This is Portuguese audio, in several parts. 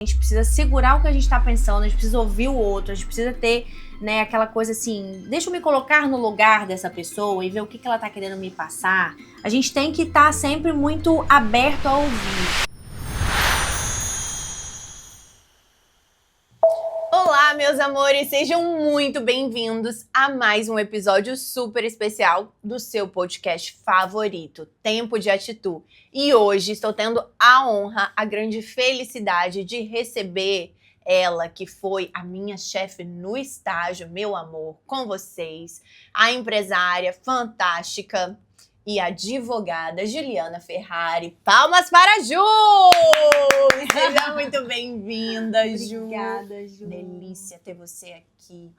A gente precisa segurar o que a gente tá pensando, a gente precisa ouvir o outro, a gente precisa ter, né, aquela coisa assim, deixa eu me colocar no lugar dessa pessoa e ver o que ela tá querendo me passar. A gente tem que estar sempre muito aberto a ouvir. Olá, meus amores, sejam muito bem-vindos a mais um episódio super especial do seu podcast favorito, Tempo de Atitude. E hoje estou tendo a honra, a grande felicidade de receber ela, que foi a minha chefe no estágio, meu amor, com vocês, a empresária fantástica e advogada Juliana Ferrari. Palmas para a Ju! Seja muito bem-vinda, Ju. Obrigada, Ju. Delícia ter você aqui.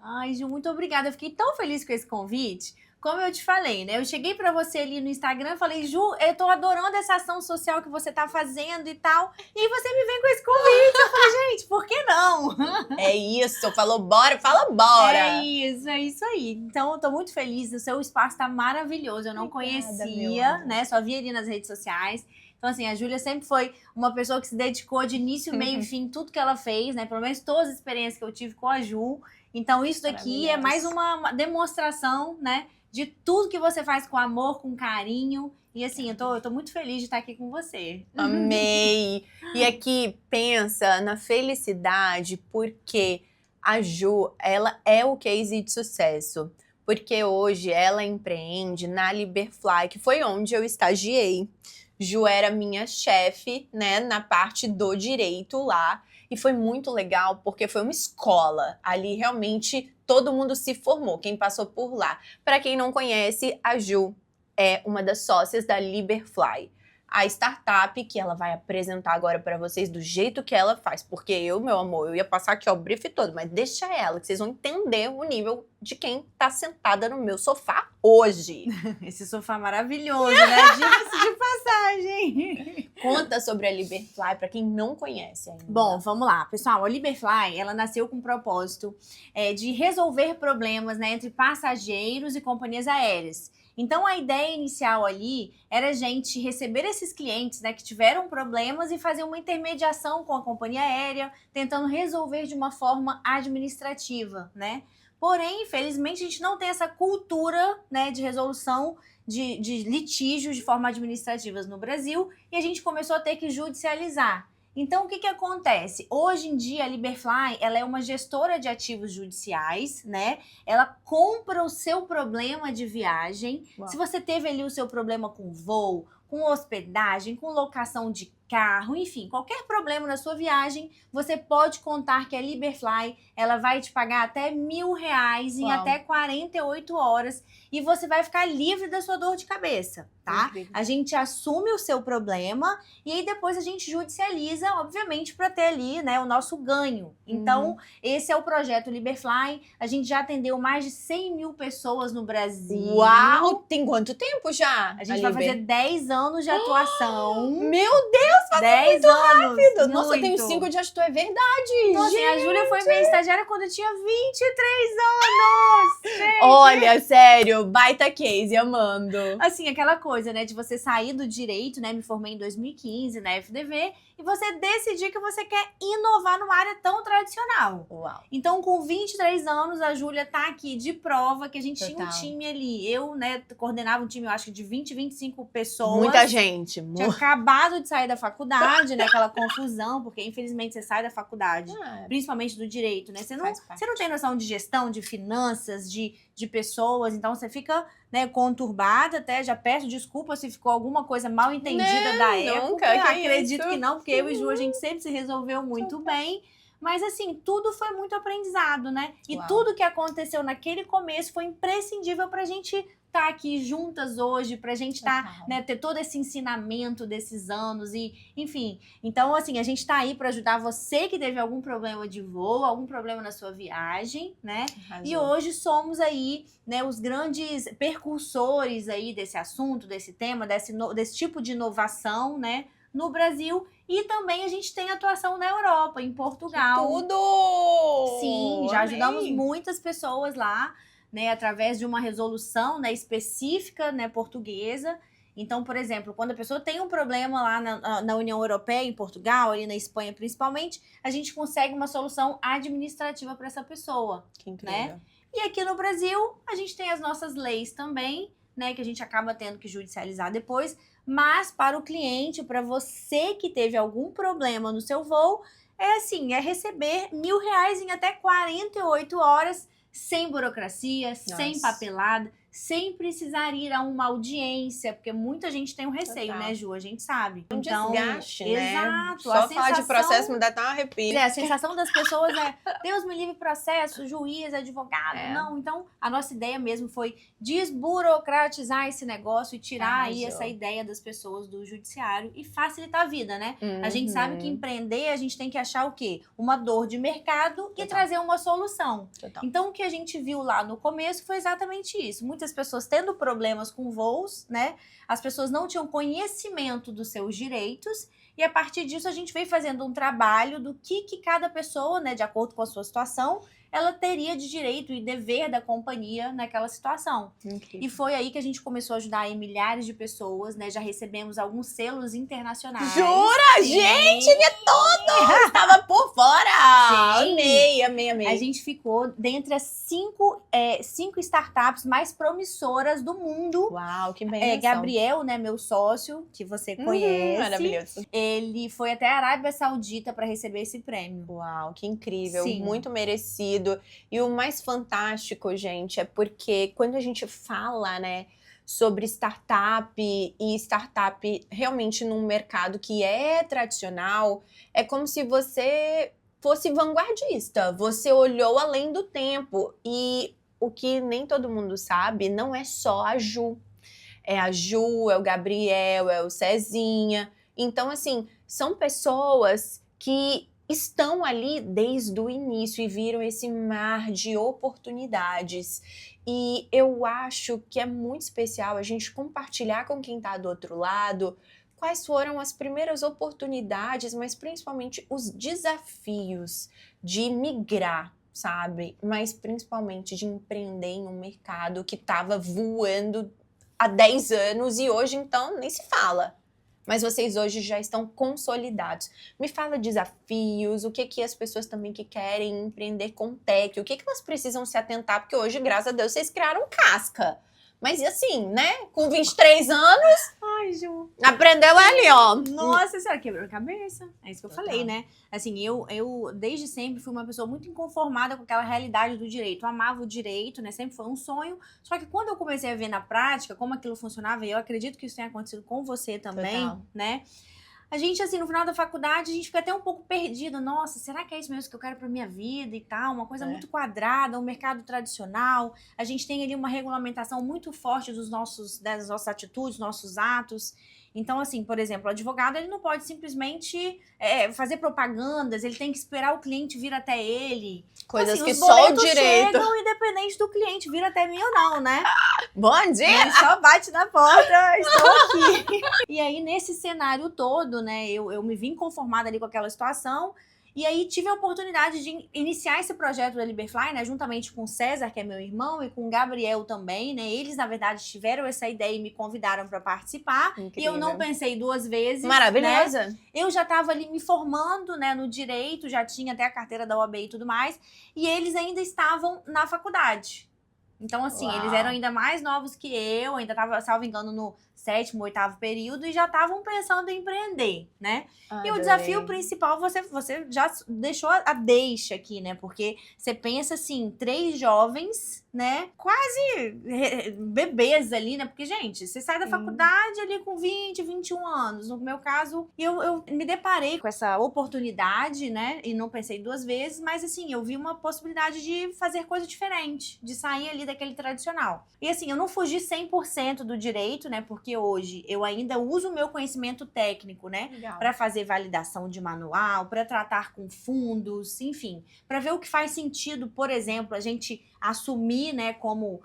Ai, Ju, muito obrigada. Eu fiquei tão feliz com esse convite. Como eu te falei, né? Eu cheguei pra você ali no Instagram e falei, Ju, eu tô adorando essa ação social que você tá fazendo e tal. E aí você me vem com esse convite. Eu falei, gente, por que não? É isso, falou bora, fala bora. É isso aí. Então, eu tô muito feliz. O seu espaço tá maravilhoso. Eu não conhecia, né? Só via ali nas redes sociais. Então, assim, a Júlia sempre foi uma pessoa que se dedicou de início, meio e fim, tudo que ela fez, né? Pelo menos todas as experiências que eu tive com a Ju. Então, isso daqui é mais uma demonstração, né? De tudo que você faz com amor, com carinho. E assim, eu tô muito feliz de estar aqui com você. Amei! E aqui, pensa na felicidade, porque a Ju, ela é o case de sucesso. Porque hoje ela empreende na Liberfly, que foi onde eu estagiei. Ju era minha chefe, né, na parte do direito lá. E foi muito legal, porque foi uma escola. Ali, realmente, todo mundo se formou, quem passou por lá. Para quem não conhece, a Ju é uma das sócias da Liberfly, a startup que ela vai apresentar agora para vocês do jeito que ela faz. Porque eu, meu amor, eu ia passar aqui ó, o brief todo, mas deixa ela, que vocês vão entender o nível de quem tá sentada no meu sofá hoje. Esse sofá maravilhoso, né? Diga-se de passagem. Conta sobre a Liberfly para quem não conhece ainda. Bom, vamos lá. Pessoal, a Liberfly, ela nasceu com o propósito de resolver problemas, né, entre passageiros e companhias aéreas. Então, a ideia inicial ali era a gente receber esses clientes, né, que tiveram problemas e fazer uma intermediação com a companhia aérea, tentando resolver de uma forma administrativa, né? Porém, infelizmente, a gente não tem essa cultura, né, de resolução de litígios de forma administrativa no Brasil e a gente começou a ter que judicializar. Então, o que acontece? Hoje em dia, a Liberfly, ela é uma gestora de ativos judiciais, né? Ela compra o seu problema de viagem. Uau. Se você teve ali o seu problema com voo, com hospedagem, com locação de carro, enfim, qualquer problema na sua viagem, você pode contar que a Liberfly, ela vai te pagar até R$1.000 em até 48 horas e você vai ficar livre da sua dor de cabeça, tá? A gente assume o seu problema e aí depois a gente judicializa, obviamente, para ter ali, né, o nosso ganho. Então, esse é o projeto Liberfly. A gente já atendeu mais de 100 mil pessoas no Brasil. Uau! Tem quanto tempo já? A gente vai fazer 10 anos de atuação. Meu Deus, passou 10 muito anos, rápido. Nossa, eu muito. tenho 5 de atitude, é verdade. Então, assim, a Júlia foi minha estagiária quando eu tinha 23 anos. Gente. Olha, sério, baita case, amando. Assim, aquela coisa, né, de você sair do direito, né, me formei em 2015 na FDV, e você decidir que você quer inovar numa área tão tradicional. Uau. Então, com 23 anos, a Júlia tá aqui de prova que a gente tinha um time ali. Eu, né, coordenava um time, eu acho que de 20, 25 pessoas. Muita gente. Tinha acabado de sair da faculdade, né, aquela confusão, porque infelizmente você sai da faculdade, principalmente do direito, né, você não tem noção de gestão, de finanças, de pessoas, então você fica, né, conturbada até, já peço desculpa se ficou alguma coisa mal entendida da época. Nunca, acredito que não, porque eu e Ju, a gente sempre se resolveu muito bem. Mas assim, tudo foi muito aprendizado, né? E tudo que aconteceu naquele começo foi imprescindível pra gente estar aqui juntas hoje, pra gente né, ter todo esse ensinamento desses anos e, enfim. Então, assim, a gente tá aí pra ajudar você que teve algum problema de voo, algum problema na sua viagem, né? Arrasou. E hoje somos aí, né, os grandes percursores aí desse assunto, desse tema, desse tipo de inovação, né, no Brasil. E também a gente tem atuação na Europa, em Portugal. Que tudo! Sim, já ajudamos muitas pessoas lá, né, através de uma resolução, né, específica, né, portuguesa. Então, por exemplo, quando a pessoa tem um problema lá na União Europeia, em Portugal, ali na Espanha principalmente, a gente consegue uma solução administrativa para essa pessoa. Que incrível. Né? E aqui no Brasil, a gente tem as nossas leis também, né, que a gente acaba tendo que judicializar depois, mas para o cliente, para você que teve algum problema no seu voo, é assim, é receber R$1.000 em até 48 horas, sem burocracia, sem papelada, sem precisar ir a uma audiência, porque muita gente tem um receio, né, Ju? A gente sabe. Um desgaste, né? Exato. Só falar de processo me dá até um arrepio. A sensação das pessoas é, Deus me livre processo, juiz, advogado. Não, então a nossa ideia mesmo foi desburocratizar esse negócio e tirar aí essa ideia das pessoas do judiciário e facilitar a vida, né? A gente sabe que empreender, a gente tem que achar o quê? Uma dor de mercado e trazer uma solução. Então o que a gente viu lá no começo foi exatamente isso. Muitas pessoas tendo problemas com voos, né? As pessoas não tinham conhecimento dos seus direitos e a partir disso a gente veio fazendo um trabalho do que cada pessoa, né, de acordo com a sua situação, ela teria de direito e dever da companhia naquela situação. E foi aí que a gente começou a ajudar aí milhares de pessoas, né? Já recebemos alguns selos internacionais. Jura? Sim. Gente, que tudo! Estava por fora! Sim. Amei. A gente ficou dentre as cinco startups mais promissoras do mundo. Uau, que bem. Gabriel, né, meu sócio, que você conhece. Maravilhoso. Ele foi até a Arábia Saudita para receber esse prêmio. Uau, que incrível. Sim. Muito merecido. E o mais fantástico, gente, é porque quando a gente fala, né, sobre startup e startup realmente num mercado que é tradicional, é como se você fosse vanguardista. Você olhou além do tempo. E o que nem todo mundo sabe, não é só a Ju. É a Ju, é o Gabriel, é o Cezinha. Então, assim, são pessoas que estão ali desde o início e viram esse mar de oportunidades. E eu acho que é muito especial a gente compartilhar com quem está do outro lado quais foram as primeiras oportunidades, mas principalmente os desafios de migrar, sabe? Mas principalmente de empreender em um mercado que estava voando há 10 anos e hoje, então, nem se fala. Mas vocês hoje já estão consolidados. Me fala desafios, o que as pessoas também que querem empreender com tech, o que elas precisam se atentar, porque hoje, graças a Deus, vocês criaram casca. Mas e assim, né? Com 23 anos... Ai, Ju. Aprendeu ali, ó. Nossa senhora, quebrou a cabeça. É isso que eu falei, né? Assim, eu desde sempre fui uma pessoa muito inconformada com aquela realidade do direito. Eu amava o direito, né? Sempre foi um sonho. Só que quando eu comecei a ver na prática como aquilo funcionava, e eu acredito que isso tenha acontecido com você também, né? A gente, assim, no final da faculdade, a gente fica até um pouco perdido. Nossa, será que é isso mesmo que eu quero pra minha vida e tal? Uma coisa muito quadrada, um mercado tradicional. A gente tem ali uma regulamentação muito forte das nossas atitudes, nossos atos. Então, assim, por exemplo, o advogado, ele não pode simplesmente fazer propagandas, ele tem que esperar o cliente vir até ele. Coisas assim, que só o direito... chegam independente do cliente vir até mim ou não, né? Bom dia! Ele só bate na porta, estou aqui. E aí, nesse cenário todo, né, eu me vi inconformada ali com aquela situação. E aí tive a oportunidade de iniciar esse projeto da Liberfly, né, juntamente com o César, que é meu irmão, e com o Gabriel também, né? Eles, na verdade, tiveram essa ideia e me convidaram para participar. Incrível. E eu não pensei duas vezes. Maravilhosa! Né? Eu já estava ali me formando, né, no direito, já tinha até a carteira da OAB e tudo mais, e eles ainda estavam na faculdade. Então, assim, eles eram ainda mais novos que eu, ainda estava, salvo engano, no 7º, 8º período, e já estavam pensando em empreender, né? E o desafio principal, você já deixou a deixa aqui, né? Porque você pensa, assim, 3 jovens, né? Quase bebês ali, né? Porque, gente, você sai da faculdade ali com 20, 21 anos. No meu caso, eu me deparei com essa oportunidade, né? E não pensei 2 vezes, mas, assim, eu vi uma possibilidade de fazer coisa diferente, de sair ali daquele tradicional. E, assim, eu não fugi 100% do direito, né? Porque hoje eu ainda uso o meu conhecimento técnico, né? Para fazer validação de manual, para tratar com fundos, enfim, para ver o que faz sentido, por exemplo, a gente assumir, né, como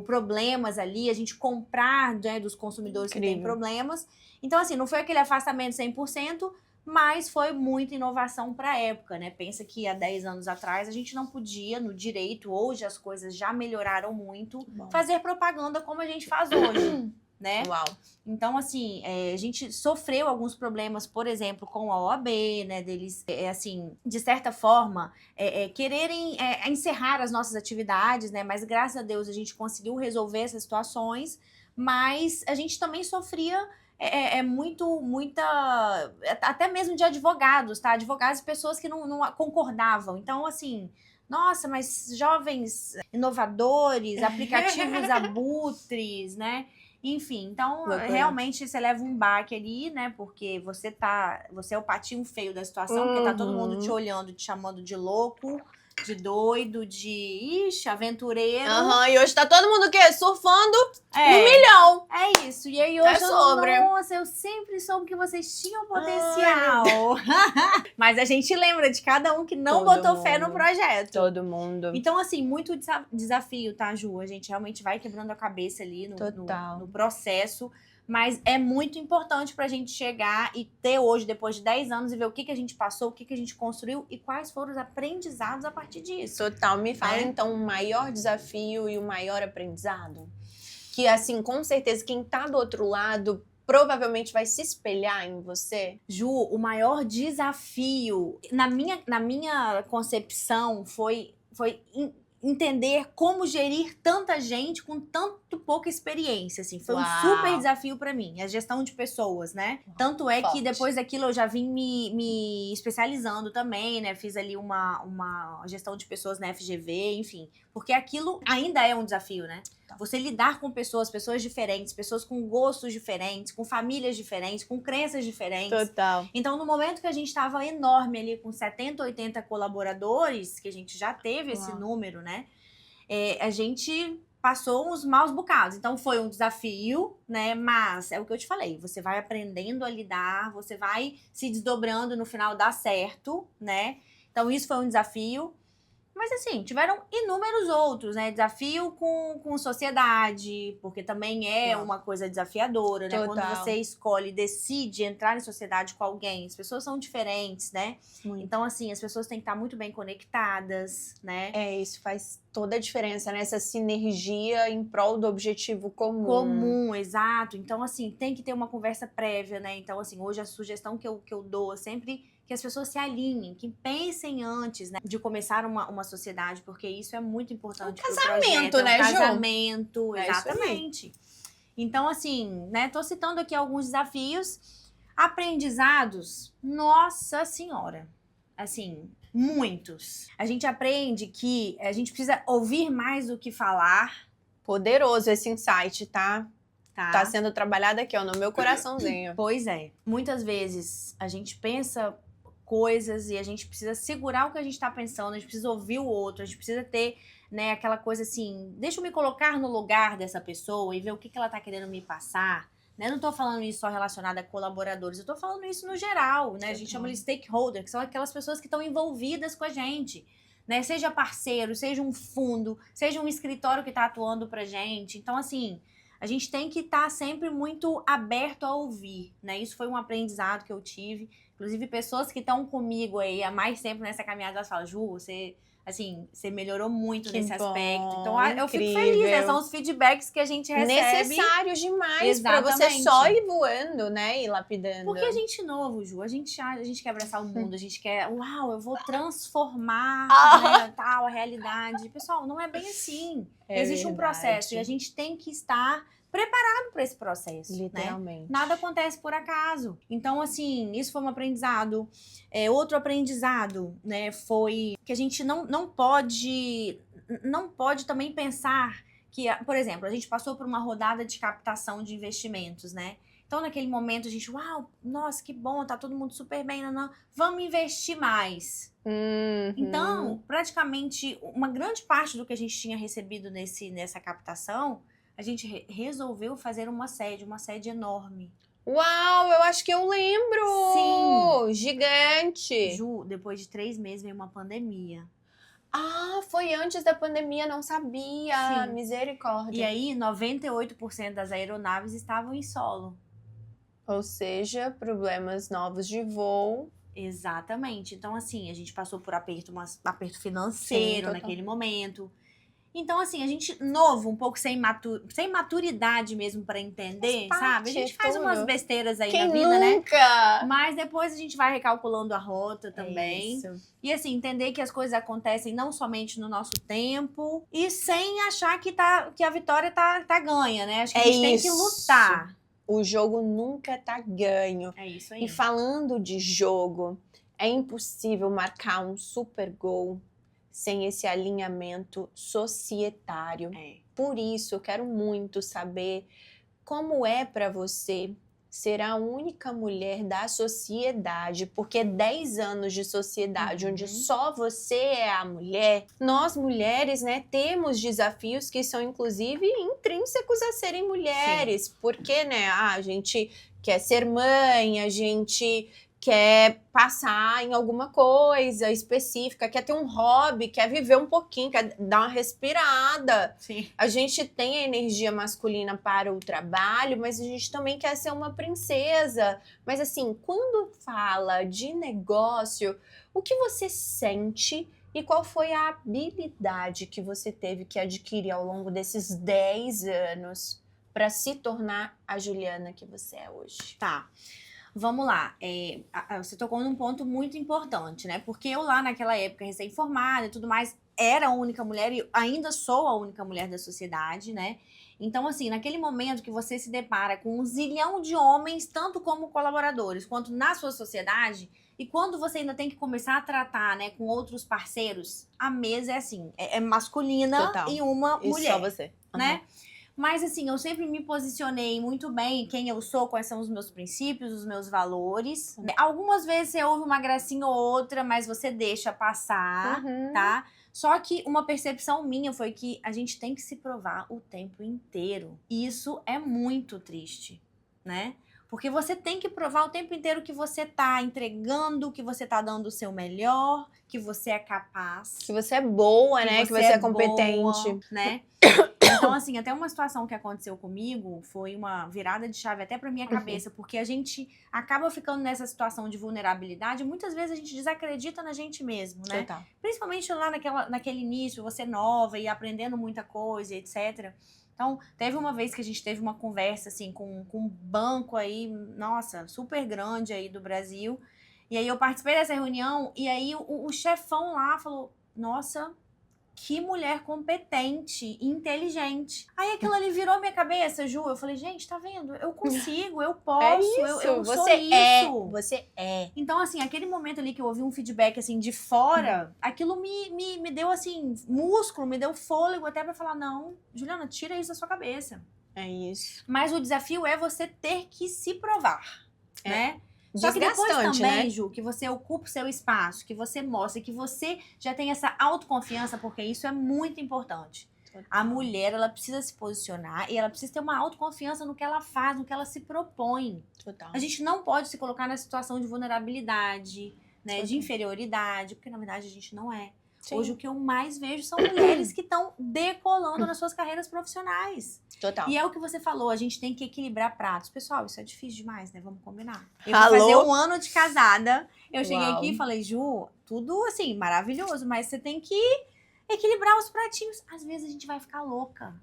problemas ali, a gente comprar, né, dos consumidores que têm problemas. Então, assim, não foi aquele afastamento 100%, mas foi muita inovação para a época, né? Pensa que há 10 anos atrás a gente não podia, no direito, hoje as coisas já melhoraram muito, fazer propaganda como a gente faz hoje. né? Uau. Então, assim, a gente sofreu alguns problemas, por exemplo, com a OAB, né? Deles, assim, de certa forma, quererem encerrar as nossas atividades, né? Mas, graças a Deus, a gente conseguiu resolver essas situações. Mas a gente também sofria muita... Até mesmo de advogados, tá? Advogados e pessoas que não concordavam. Então, assim... Nossa, mas jovens inovadores, aplicativos abutres, né? Enfim, então Loucura. realmente você leva um baque ali, né? Porque você é o patinho feio da situação, porque tá todo mundo te olhando, te chamando de louco, de doido, de aventureiro. E hoje tá todo mundo o quê? Surfando 1 É. milhão. É isso. E aí hoje sobre. Nossa, eu sempre soube que vocês tinham potencial. Mas a gente lembra de cada um que não Todo botou fé no mundo. projeto. Todo mundo. Então, assim, muito desafio, tá, Ju? A gente realmente vai quebrando a cabeça ali no processo. Mas é muito importante pra gente chegar e ter hoje, depois de 10 anos, e ver o que a gente passou, o que a gente construiu e quais foram os aprendizados a partir disso. Total. Me fala, então, o maior desafio e o maior aprendizado? Que, assim, com certeza, quem tá do outro lado provavelmente vai se espelhar em você. Ju, o maior desafio, na minha concepção, foi entender como gerir tanta gente com tanto pouca experiência, assim. Foi um super desafio pra mim, a gestão de pessoas, né? Tanto é que depois daquilo eu já vim me especializando também, né? Fiz ali uma gestão de pessoas na FGV, enfim. Porque aquilo ainda é um desafio, né? Você lidar com pessoas diferentes, pessoas com gostos diferentes, com famílias diferentes, com crenças diferentes. Total. Então, no momento que a gente estava enorme ali, com 70, 80 colaboradores, que a gente já teve esse número, né? A gente passou uns maus bocados. Então, foi um desafio, né? Mas, é o que eu te falei, você vai aprendendo a lidar, você vai se desdobrando, no final dá certo, né? Então, isso foi um desafio. Mas, assim, tiveram inúmeros outros, né? Desafio com sociedade, porque também é uma coisa desafiadora, né? Total. Quando você escolhe, decide entrar em sociedade com alguém, as pessoas são diferentes, né? Então, assim, as pessoas têm que estar muito bem conectadas, né? Isso faz toda a diferença, né? Essa sinergia em prol do objetivo comum. Comum, exato. Então, assim, tem que ter uma conversa prévia, né? Então, assim, hoje a sugestão que eu dou sempre... que as pessoas se alinhem, que pensem antes, né, de começar uma sociedade, porque isso é muito importante pro casamento, projeto. né, Ju? Casamento, É exatamente. Então, assim, né, tô citando aqui alguns desafios. Aprendizados, nossa senhora, assim, muitos. A gente aprende que a gente precisa ouvir mais do que falar. Poderoso esse insight, tá? Tá sendo trabalhado aqui, ó, no meu coraçãozinho. Pois é. Muitas vezes a gente pensa coisas e a gente precisa segurar o que a gente tá pensando, a gente precisa ouvir o outro, a gente precisa ter, né, aquela coisa assim, deixa eu me colocar no lugar dessa pessoa e ver o que ela tá querendo me passar, né? Eu não tô falando isso só relacionado a colaboradores, eu tô falando isso no geral, né? A gente chama de stakeholder, que são aquelas pessoas que estão envolvidas com a gente, né? Seja parceiro, seja um fundo, seja um escritório que tá atuando pra gente. Então, assim, a gente tem que estar sempre muito aberto a ouvir, né? Isso foi um aprendizado que eu tive. Inclusive, pessoas que estão comigo aí há mais tempo nessa caminhada, elas falam, Ju, você melhorou muito nesse aspecto. Então, eu fico feliz, né? São os feedbacks que a gente recebe. Necessários demais pra você só ir voando, né? E lapidando. Porque a gente é novo, Ju. A gente quer abraçar o mundo, a gente quer, uau, eu vou transformar né, tal, a realidade. Pessoal, não é bem assim. Existe um processo e a gente tem que estar preparado para esse processo, literalmente. Né? Nada acontece por acaso. Então, assim, isso foi um aprendizado. Outro aprendizado, né, foi que a gente não pode também pensar que, por exemplo, a gente passou por uma rodada de captação de investimentos, né? Então, naquele momento, a gente, uau, nossa, que bom, tá todo mundo super bem, vamos investir mais. Então, praticamente, uma grande parte do que a gente tinha recebido nessa captação, a gente resolveu fazer uma sede enorme. Uau, eu acho que eu lembro! Sim! Gigante! Ju, depois de 3 meses veio uma pandemia. Ah, foi antes da pandemia, não sabia! Sim. Misericórdia! E aí, 98% das aeronaves estavam em solo. Ou seja, problemas novos de voo. Exatamente. Então, assim, a gente passou por aperto financeiro. Sim, naquele momento. Então, assim, a gente novo, um pouco sem maturidade mesmo pra entender, sabe? A gente faz umas besteiras aí Quem na vida, nunca? né? Mas depois a gente vai recalculando a rota também. Isso. E assim, entender que as coisas acontecem não somente no nosso tempo e sem achar que a vitória tá ganha, né? Acho que a gente tem que lutar. O jogo nunca tá ganho. É isso aí. E falando de jogo, é impossível marcar um super gol sem esse alinhamento societário. Por isso, eu quero muito saber como é para você ser a única mulher da sociedade, porque 10 anos de sociedade onde só você é a mulher, nós mulheres, né, temos desafios que são inclusive intrínsecos a serem mulheres, porque, né, a gente quer ser mãe, a gente quer passar em alguma coisa específica, quer ter um hobby, quer viver um pouquinho, quer dar uma respirada. Sim. A gente tem a energia masculina para o trabalho, mas a gente também quer ser uma princesa. Mas assim, quando fala de negócio, o que você sente e qual foi a habilidade que você teve que adquirir ao longo desses 10 anos para se tornar a Juliana que você é hoje? Tá. Vamos lá, você tocou num ponto muito importante, né? Porque eu lá naquela época, recém-formada e tudo mais, era a única mulher e ainda sou a única mulher da sociedade, né? Então, assim, naquele momento que você se depara com um zilhão de homens, tanto como colaboradores, quanto na sua sociedade, e quando você ainda tem que começar a tratar, né, com outros parceiros, a mesa é assim, é masculina. Total. E uma mulher. Só você. Né? Mas, assim, eu sempre me posicionei muito bem quem eu sou, quais são os meus princípios, os meus valores. Algumas vezes você ouve uma gracinha ou outra, mas você deixa passar, tá? Só que uma percepção minha foi que a gente tem que se provar o tempo inteiro. E isso é muito triste, né? Porque você tem que provar o tempo inteiro que você tá entregando, que você tá dando o seu melhor, que você é capaz. Que você é boa, né? Que você é competente. Boa, né? Então, assim, até uma situação que aconteceu comigo foi uma virada de chave até pra minha cabeça, porque a gente acaba ficando nessa situação de vulnerabilidade e muitas vezes a gente desacredita na gente mesmo, né? Total. Principalmente lá naquele início, você nova e aprendendo muita coisa, etc. Então, teve uma vez que a gente teve uma conversa, assim, com um banco aí, nossa, super grande aí do Brasil. E aí eu participei dessa reunião e aí o chefão lá falou, nossa, que mulher competente, inteligente. Aí aquilo ali virou minha cabeça, Ju. Eu falei, gente, tá vendo? Eu consigo, eu posso, eu sou isso. Você é. Então, assim, aquele momento ali que eu ouvi um feedback, assim, de fora, aquilo me deu, assim, músculo, me deu fôlego até pra falar, não, Juliana, tira isso da sua cabeça. É isso. Mas o desafio é você ter que se provar, né? Só que depois também, né? Ju, que você ocupa o seu espaço, que você mostra, que você já tem essa autoconfiança, porque isso é muito importante. Total. A mulher, ela precisa se posicionar e ela precisa ter uma autoconfiança no que ela faz, no que ela se propõe. Total. A gente não pode se colocar na situação de vulnerabilidade, né, de inferioridade, porque na verdade a gente não é. Sim. Hoje o que eu mais vejo são mulheres que estão decolando nas suas carreiras profissionais. Total. E é o que você falou, a gente tem que equilibrar pratos. Pessoal, isso é difícil demais, né? Vamos combinar. Eu vou fazer 1 ano de casada. Eu cheguei aqui e falei, Ju, tudo assim, maravilhoso, mas você tem que equilibrar os pratinhos. Às vezes a gente vai ficar louca.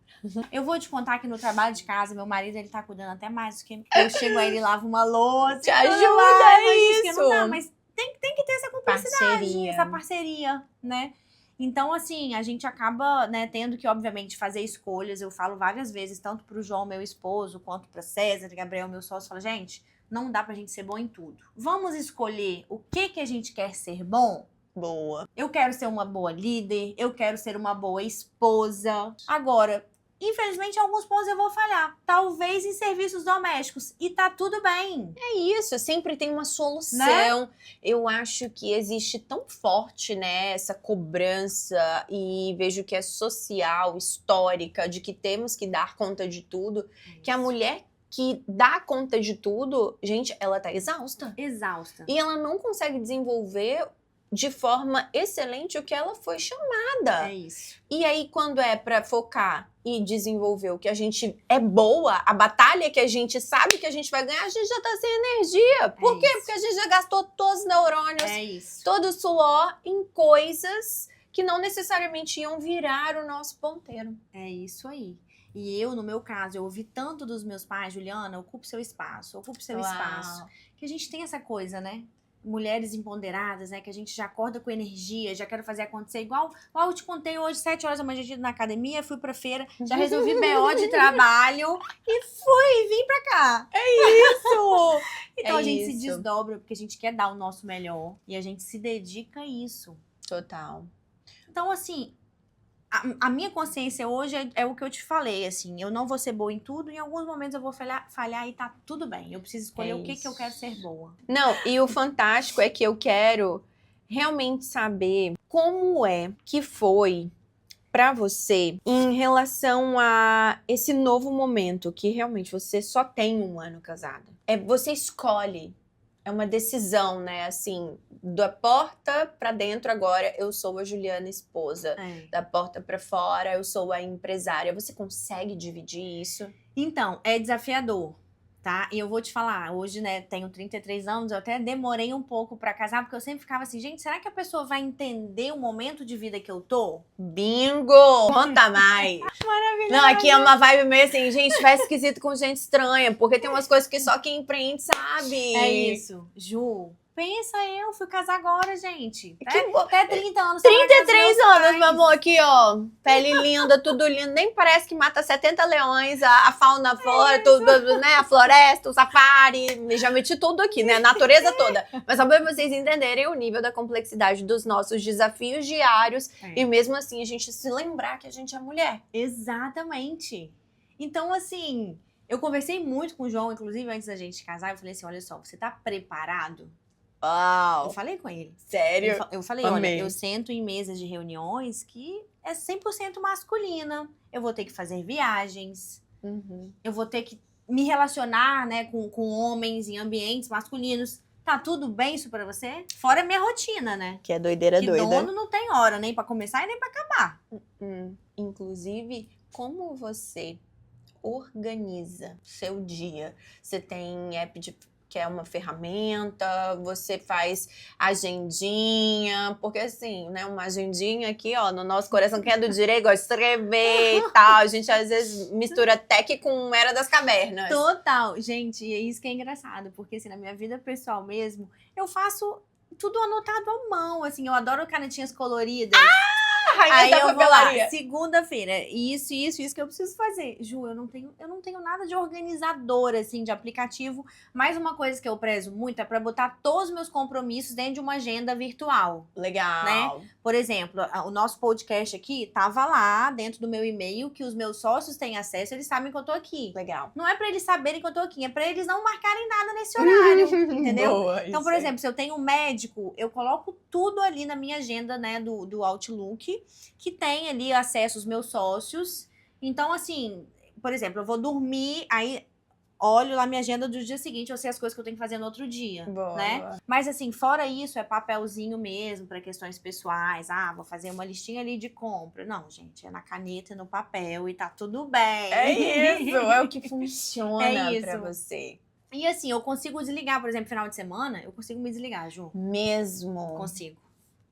Eu vou te contar que no trabalho de casa, meu marido, ele tá cuidando até mais do que eu chego aí, ele lava uma louça. Te ajuda isso. Não dá, mas tem que ter essa cumplicidade, essa parceria, né? Então, assim, a gente acaba, né, tendo que, obviamente, fazer escolhas. Eu falo várias vezes, tanto pro João, meu esposo, quanto pra César, Gabriel, meu sócio, falo, gente, não dá pra gente ser bom em tudo. Vamos escolher o que a gente quer ser bom? Boa. Eu quero ser uma boa líder, eu quero ser uma boa esposa. Agora, infelizmente, em alguns pontos eu vou falhar. Talvez em serviços domésticos. E tá tudo bem. É isso, sempre tem uma solução. Né? Eu acho que existe tão forte, né, essa cobrança. E vejo que é social, histórica, de que temos que dar conta de tudo. Que a mulher que dá conta de tudo, gente, ela tá exausta. Exausta. E ela não consegue desenvolver de forma excelente o que ela foi chamada. É isso. E aí, quando é pra focar e desenvolver o que a gente é boa, a batalha que a gente sabe que a gente vai ganhar, a gente já tá sem energia. Por quê? Porque a gente já gastou todos os neurônios, todo o suor em coisas que não necessariamente iam virar o nosso ponteiro. É isso aí. E eu, no meu caso, eu ouvi tanto dos meus pais, Juliana, ocupe seu espaço, que a gente tem essa coisa, né? Mulheres empoderadas, né? Que a gente já acorda com energia, já quero fazer acontecer. Igual eu te contei hoje, 7 horas da manhã, eu na academia, fui pra feira, já resolvi BO de trabalho e vim pra cá. Isso! Então a gente se desdobra porque a gente quer dar o nosso melhor e a gente se dedica a isso. Total. Então, assim, a minha consciência hoje é o que eu te falei, assim, eu não vou ser boa em tudo, em alguns momentos eu vou falhar e tá tudo bem. Eu preciso escolher o que eu quero ser boa. Não, e o fantástico é que eu quero realmente saber como é que foi pra você em relação a esse novo momento que realmente você só tem 1 ano casada. Você escolhe. É uma decisão, né? Assim, da porta pra dentro agora eu sou a Juliana esposa. Da porta pra fora eu sou a empresária. Você consegue dividir isso? Então, é desafiador, tá? E eu vou te falar, hoje, né, tenho 33 anos, eu até demorei um pouco pra casar, porque eu sempre ficava assim, gente, será que a pessoa vai entender o momento de vida que eu tô? Bingo! Conta mais! Maravilhoso! Não, aqui é uma vibe meio assim, gente, faz esquisito com gente estranha, porque tem umas coisas que só quem empreende sabe. É isso. Ju, pensa eu, fui casar agora, gente. Até 30 anos. 33 anos, meu amor, aqui, ó. Pele linda, tudo lindo. Nem parece que mata 70 leões, a fauna, a flora, tudo, né? A floresta, o safari. Já meti tudo aqui, né? A natureza toda. Mas só pra vocês entenderem o nível da complexidade dos nossos desafios diários. E mesmo assim, a gente se lembrar que a gente é mulher. Exatamente. Então, assim, eu conversei muito com o João, inclusive, antes da gente casar. Eu falei assim, olha só, você tá preparado? Uau! Eu falei com ele. Sério? Eu falei, olha, eu sento em mesas de reuniões que é 100% masculina. Eu vou ter que fazer viagens. Eu vou ter que me relacionar, né, com homens em ambientes masculinos. Tá tudo bem isso pra você? Fora a minha rotina, né? Que é doideira que doida. dono não tem hora, nem pra começar e nem pra acabar. Inclusive, como você organiza seu dia? Você tem app que é uma ferramenta, você faz agendinha, porque assim, né, uma agendinha aqui, ó, no nosso coração, quem é do direito, gosta de escrever e tal, a gente às vezes mistura tech com Era das Cavernas. Total, gente, e é isso que é engraçado, porque assim, na minha vida pessoal mesmo, eu faço tudo anotado à mão, assim, eu adoro canetinhas coloridas. Aí eu vou lá, segunda-feira, isso que eu preciso fazer. Ju, eu não tenho nada de organizador, assim, de aplicativo. Mas uma coisa que eu prezo muito é pra botar todos os meus compromissos dentro de uma agenda virtual. Legal. Né? Por exemplo, o nosso podcast aqui tava lá dentro do meu e-mail, que os meus sócios têm acesso, eles sabem que eu tô aqui. Legal. Não é pra eles saberem que eu tô aqui, é pra eles não marcarem nada nesse horário, entendeu? Boa, então, por exemplo, se eu tenho um médico, eu coloco tudo ali na minha agenda, né, do Outlook, que tem ali acesso aos meus sócios. Então, assim, por exemplo, eu vou dormir, aí olho lá minha agenda do dia seguinte, eu sei as coisas que eu tenho que fazer no outro dia, né? Mas assim, fora isso, é papelzinho mesmo, para questões pessoais. Vou fazer uma listinha ali de compra. Não, gente, é na caneta e no papel e tá tudo bem. É isso, é o que funciona pra você. E assim, eu consigo desligar, por exemplo, final de semana, eu consigo me desligar, Ju. Mesmo? Consigo.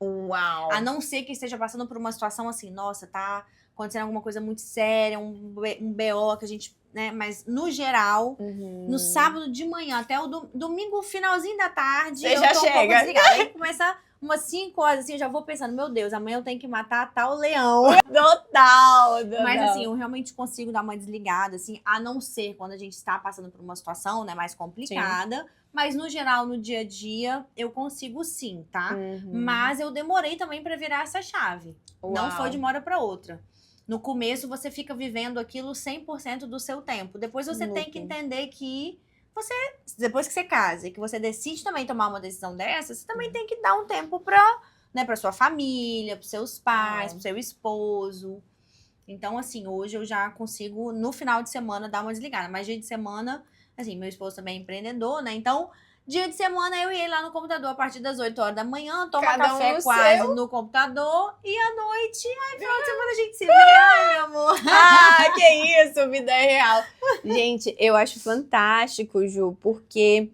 Uau! A não ser que esteja passando por uma situação assim, nossa, tá acontecendo alguma coisa muito séria, um BO que a gente, né? Mas no geral, no sábado de manhã até o domingo, finalzinho da tarde, você já tô chega. Um pouco desligada. Aí começa umas 5 horas assim, eu já vou pensando, meu Deus, amanhã eu tenho que matar tal leão. Total. Mas assim, eu realmente consigo dar uma desligada, assim, a não ser quando a gente está passando por uma situação, né, mais complicada. Sim. Mas, no geral, no dia a dia, eu consigo sim, tá? Mas eu demorei também pra virar essa chave. Uau. Não foi de uma hora pra outra. No começo, você fica vivendo aquilo 100% do seu tempo. Depois você tem que entender que depois que você casa e que você decide também tomar uma decisão dessa, você também tem que dar um tempo pra sua família, pros seus pais, pro seu esposo. Então, assim, hoje eu já consigo, no final de semana, dar uma desligada. Mas dia de semana, assim, meu esposo também é empreendedor, né? Então, dia de semana eu ia lá no computador a partir das 8 horas da manhã, tomar café quase no computador. E à noite, final de semana a gente se vê. Ai, meu amor. Que isso, vida é real. Gente, eu acho fantástico, Ju, porque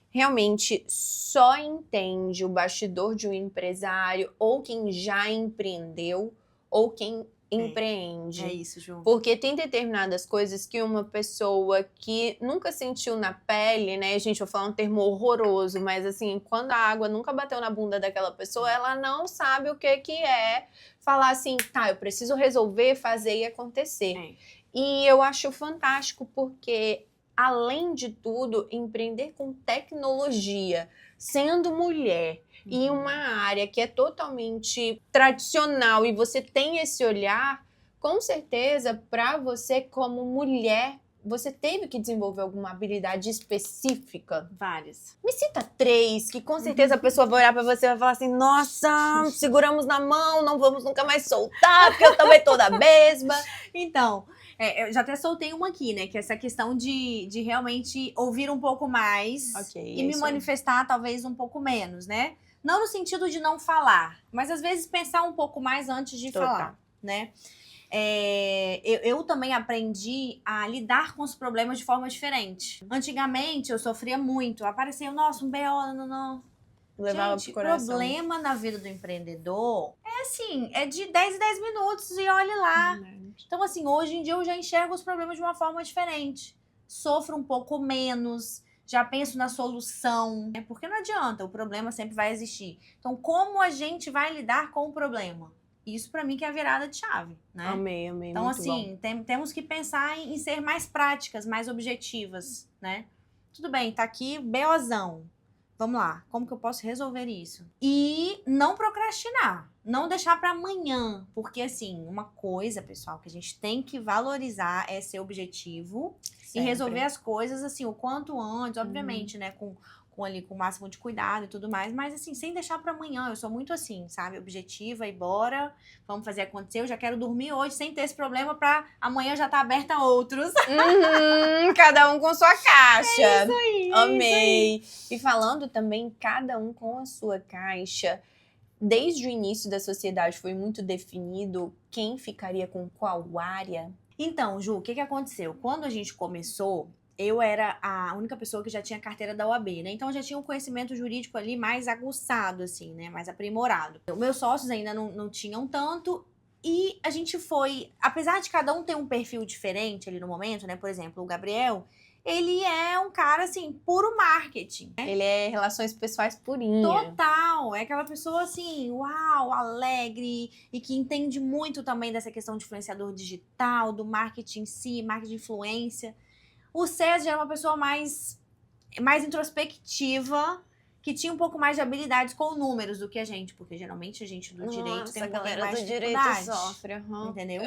realmente só entende o bastidor de um empresário ou quem já empreendeu ou quem empreende. É isso, Ju. Porque tem determinadas coisas que uma pessoa que nunca sentiu na pele, né? Gente, vou falar um termo horroroso, mas assim, quando a água nunca bateu na bunda daquela pessoa, ela não sabe o que é falar assim, tá, eu preciso resolver, fazer e acontecer. E eu acho fantástico porque, além de tudo, empreender com tecnologia, sendo mulher, em uma área que é totalmente tradicional e você tem esse olhar, com certeza, para você como mulher, você teve que desenvolver alguma habilidade específica. Várias. Me cita 3, que com certeza a pessoa vai olhar para você e vai falar assim, nossa, seguramos na mão, não vamos nunca mais soltar, porque eu também tô da mesma. Então, eu já até soltei uma aqui, né? Que é essa questão de realmente ouvir um pouco mais e me manifestar talvez um pouco menos, né? Não no sentido de não falar, mas às vezes pensar um pouco mais antes de falar, né? Eu também aprendi a lidar com os problemas de forma diferente. Antigamente, eu sofria muito. Aparecia, nossa, um BO, não. Levava pro coração. O problema na vida do empreendedor é assim, é de 10 em 10 minutos e olhe lá. Então, assim, hoje em dia eu já enxergo os problemas de uma forma diferente. Sofro um pouco menos, já penso na solução, né? Porque não adianta, o problema sempre vai existir. Então, como a gente vai lidar com o problema? Isso pra mim que é a virada de chave, né? Amei, então, muito assim, temos que pensar em ser mais práticas, mais objetivas, né? Tudo bem, tá aqui BOzão. Vamos lá, como que eu posso resolver isso? E não procrastinar, não deixar para amanhã, porque assim, uma coisa, pessoal, que a gente tem que valorizar é ser objetivo e resolver as coisas assim o quanto antes, obviamente, né, com o máximo de cuidado e tudo mais, mas assim, sem deixar para amanhã. Eu sou muito assim, sabe, objetiva e bora, vamos fazer acontecer. Eu já quero dormir hoje sem ter esse problema para amanhã já tá aberta outros. Cada um com sua caixa. É isso aí. Amei. E falando também, cada um com a sua caixa, desde o início da sociedade foi muito definido quem ficaria com qual área? Então, Ju, o que aconteceu? Quando a gente começou, eu era a única pessoa que já tinha carteira da OAB, né? Então, eu já tinha um conhecimento jurídico ali mais aguçado, assim, né? Mais aprimorado. Meus sócios ainda não tinham tanto. E a gente foi... Apesar de cada um ter um perfil diferente ali no momento, né? Por exemplo, o Gabriel, ele é um cara, assim, puro marketing. Né? Ele é relações pessoais purinha. Total. É aquela pessoa, assim, uau, alegre e que entende muito também dessa questão de influenciador digital, do marketing em si, marketing de influência. O César era uma pessoa mais introspectiva, que tinha um pouco mais de habilidades com números do que a gente, porque geralmente a gente do direito tem um pouco mais de dificuldade. Sofre, entendeu?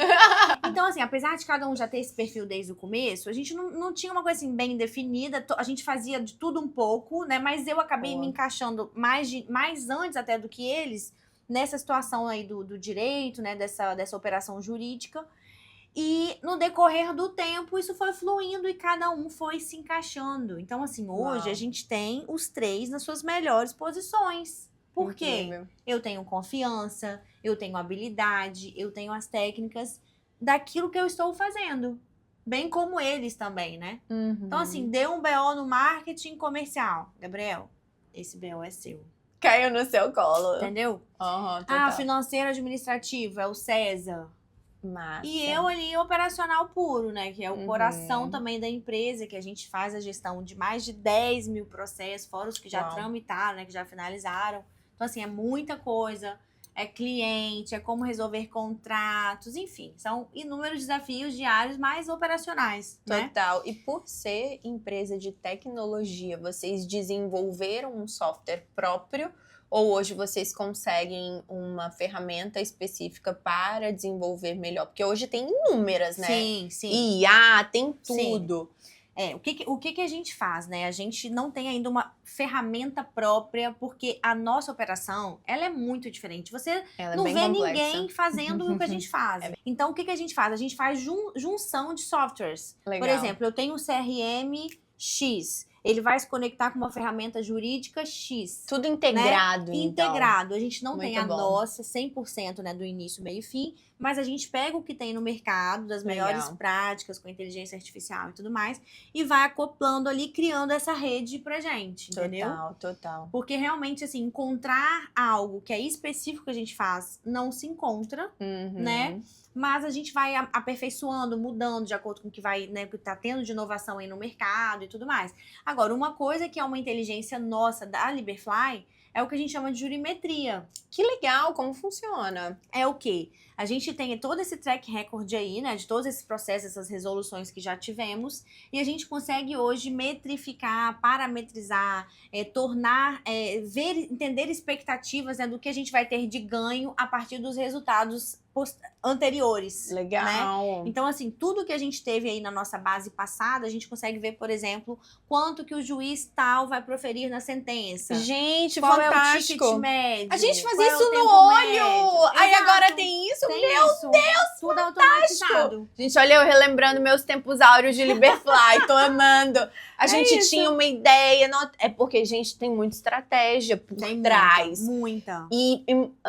Então, assim, apesar de cada um já ter esse perfil desde o começo, a gente não tinha uma coisa assim bem definida, a gente fazia de tudo um pouco, né? Mas eu acabei me encaixando mais antes até do que eles nessa situação aí do direito, né? Dessa operação jurídica. E no decorrer do tempo, isso foi fluindo e cada um foi se encaixando. Então, assim, hoje a gente tem os 3 nas suas melhores posições. Por quê? Eu tenho confiança, eu tenho habilidade, eu tenho as técnicas daquilo que eu estou fazendo. Bem como eles também, né? Então, assim, deu um BO no marketing comercial. Gabriel, esse BO é seu. Caiu no seu colo. Entendeu? Financeiro administrativo é o César. Massa. E eu ali, operacional puro, né? Que é o coração também da empresa, que a gente faz a gestão de mais de 10 mil processos, fora os que já tramitaram, né? Que já finalizaram. Então, assim, é muita coisa. É cliente, é como resolver contratos, enfim. São inúmeros desafios diários mais operacionais, Total. Né? E por ser empresa de tecnologia, vocês desenvolveram um software próprio? Ou hoje vocês conseguem uma ferramenta específica para desenvolver melhor? Porque hoje tem inúmeras, né? Sim. IA, tem tudo. O que a gente faz, né? A gente não tem ainda uma ferramenta própria, porque a nossa operação, ela é muito diferente. Você não vê ninguém fazendo o que a gente faz. Então, o que a gente faz? A gente faz junção de softwares. Legal. Por exemplo, eu tenho o CRM X. ele vai se conectar com uma ferramenta jurídica X. Tudo integrado, então. Integrado. A gente não tem Muito a bom. nossa 100%, né, do início, meio e fim, mas a gente pega o que tem no mercado, das melhores Legal. práticas com inteligência artificial e tudo mais, e vai acoplando ali, criando essa rede pra gente, entendeu? Total. Porque realmente, assim, encontrar algo que é específico que a gente faz não se encontra, né? Mas a gente vai aperfeiçoando, mudando de acordo com o que vai, né, que tá tendo de inovação aí no mercado e tudo mais. Agora, uma coisa que é uma inteligência nossa da Liberfly é o que a gente chama de jurimetria. Que legal, como funciona? É o quê? A gente tem todo esse track record aí, né, de todos esses processos, essas resoluções que já tivemos, e a gente consegue hoje metrificar, parametrizar, tornar, entender expectativas, né, do que a gente vai ter de ganho a partir dos resultados anteriores. Legal. Né? Então, assim, tudo que a gente teve aí na nossa base passada, a gente consegue ver, por exemplo, quanto que o juiz tal vai proferir na sentença. Gente, qual fantástico. É o ticket médio? A gente fazia qual é o isso no tempo olho. médio? Aí Exato. agora tem isso. Tem Meu isso. Deus, tudo automatizado. Gente, olha eu relembrando meus tempos áureos de Liberfly. Tô amando. A gente isso. tinha uma ideia. É porque, gente, tem muita estratégia por trás. Muita. E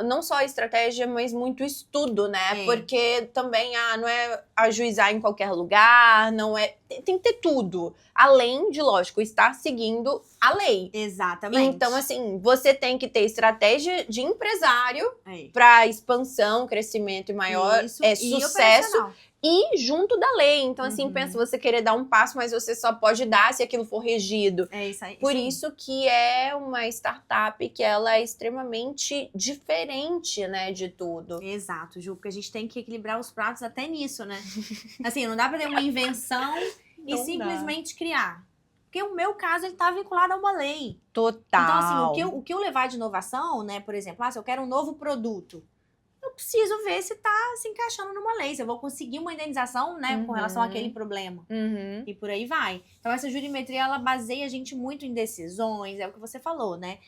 não só estratégia, mas muito estudo, né? Porque também não é ajuizar em qualquer lugar, não é... Tem que ter tudo. Além de, lógico, estar seguindo a lei. Exatamente. Então, assim, você tem que ter estratégia de empresário para expansão, crescimento e maior sucesso. E junto da lei. Então, assim, pensa você querer dar um passo, mas você só pode dar se aquilo for regido. É isso aí. Por isso que é uma startup que ela é extremamente diferente, né, de tudo. Exato, Ju, porque a gente tem que equilibrar os pratos até nisso, né? Assim, não dá pra ter uma invenção e simplesmente criar. Porque o meu caso, ele tá vinculado a uma lei. Total. Então, assim, o que eu levar de inovação, né, por exemplo, se eu quero um novo produto, eu preciso ver se tá se encaixando numa lei, se eu vou conseguir uma indenização, né, com relação àquele problema. E por aí vai. Então, essa jurimetria, ela baseia a gente muito em decisões, é o que você falou, né?